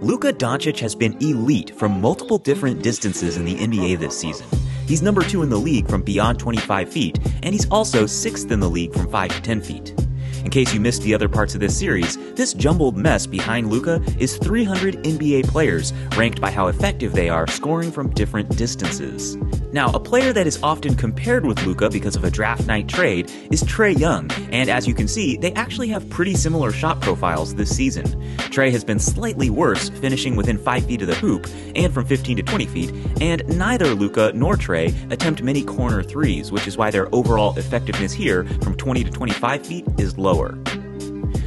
Luka Doncic has been elite from multiple different distances in the NBA this season. He's number 2 in the league from beyond 25 feet, and he's also 6th in the league from 5 to 10 feet. In case you missed the other parts of this series, this jumbled mess behind Luka is 300 NBA players ranked by how effective they are scoring from different distances. Now, a player that is often compared with Luka because of a draft night trade is Trae Young, and as you can see, they actually have pretty similar shot profiles this season. Trae has been slightly worse, finishing within 5 feet of the hoop and from 15 to 20 feet, and neither Luka nor Trae attempt many corner threes, which is why their overall effectiveness here from 20 to 25 feet is lower.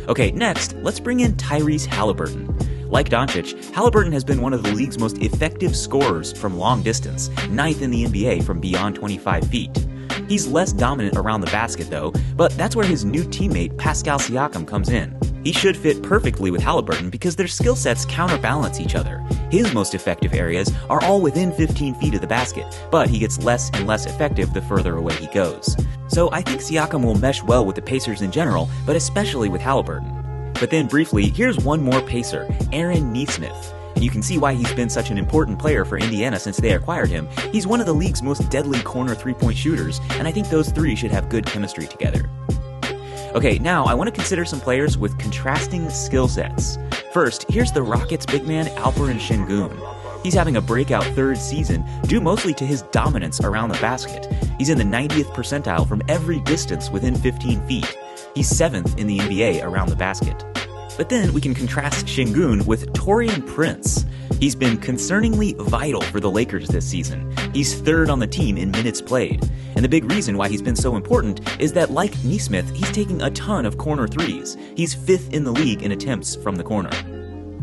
Okay, next, let's bring in Tyrese Halliburton. Like Doncic, Halliburton has been one of the league's most effective scorers from long distance, 9th in the NBA from beyond 25 feet. He's less dominant around the basket though, but that's where his new teammate Pascal Siakam comes in. He should fit perfectly with Halliburton because their skill sets counterbalance each other. His most effective areas are all within 15 feet of the basket, but he gets less and less effective the further away he goes. So I think Siakam will mesh well with the Pacers in general, but especially with Halliburton. But then briefly, here's one more Pacer, Aaron Nesmith. And you can see why he's been such an important player for Indiana since they acquired him. He's one of the league's most deadly corner three-point shooters, and I think those three should have good chemistry together. Okay, now I want to consider some players with contrasting skill sets. First, here's the Rockets big man Alperen Sengun. He's having a breakout third season, due mostly to his dominance around the basket. He's in the 90th percentile from every distance within 15 feet. He's 7th in the NBA around the basket. But then we can contrast Sengun with Taurean Prince. He's been concerningly vital for the Lakers this season. He's 3rd on the team in minutes played. And the big reason why he's been so important is that, like Nesmith, he's taking a ton of corner threes. He's 5th in the league in attempts from the corner.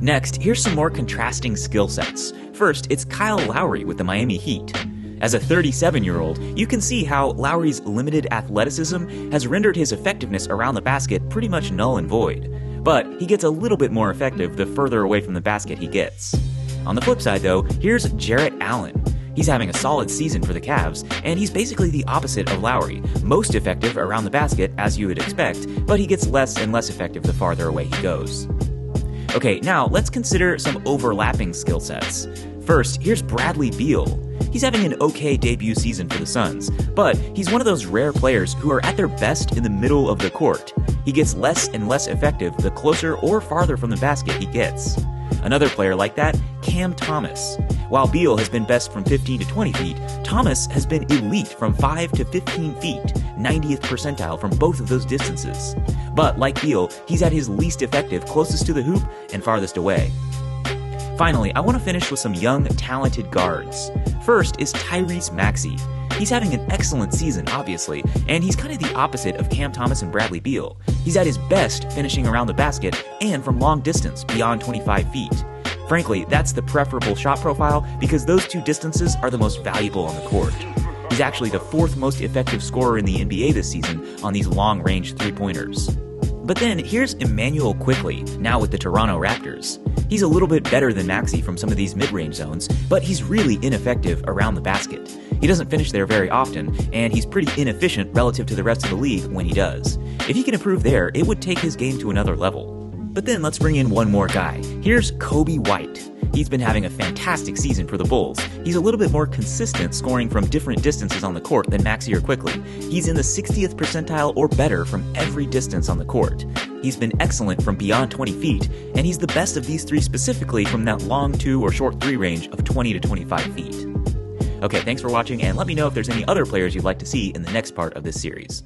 Next, here's some more contrasting skill sets. First, it's Kyle Lowry with the Miami Heat. As a 37-year-old, you can see how Lowry's limited athleticism has rendered his effectiveness around the basket pretty much null and void. But he gets a little bit more effective the further away from the basket he gets. On the flip side though, here's Jarrett Allen. He's having a solid season for the Cavs, and he's basically the opposite of Lowry, most effective around the basket as you would expect, but he gets less and less effective the farther away he goes. Okay, now let's consider some overlapping skill sets. First, here's Bradley Beal. He's having an okay debut season for the Suns, but he's one of those rare players who are at their best in the middle of the court. He gets less and less effective the closer or farther from the basket he gets. Another player like that, Cam Thomas. While Beal has been best from 15 to 20 feet, Thomas has been elite from 5 to 15 feet, 90th percentile from both of those distances. But like Beal, he's at his least effective closest to the hoop and farthest away. Finally, I want to finish with some young, talented guards. First is Tyrese Maxey. He's having an excellent season, obviously, and he's kind of the opposite of Cam Thomas and Bradley Beal. He's at his best finishing around the basket and from long distance, beyond 25 feet. Frankly, that's the preferable shot profile because those two distances are the most valuable on the court. He's actually the 4th most effective scorer in the NBA this season on these long-range three-pointers. But then here's Emmanuel Quickley, now with the Toronto Raptors. He's a little bit better than Maxey from some of these mid-range zones, but he's really ineffective around the basket. He doesn't finish there very often, and he's pretty inefficient relative to the rest of the league when he does. If he can improve there, it would take his game to another level. But then let's bring in one more guy. Here's Kobe White. He's been having a fantastic season for the Bulls. He's a little bit more consistent scoring from different distances on the court than Maxey or Quickley. He's in the 60th percentile or better from every distance on the court. He's been excellent from beyond 20 feet, and he's the best of these three specifically from that long 2 or short 3 range of 20 to 25 feet. Okay, thanks for watching, and let me know if there's any other players you'd like to see in the next part of this series.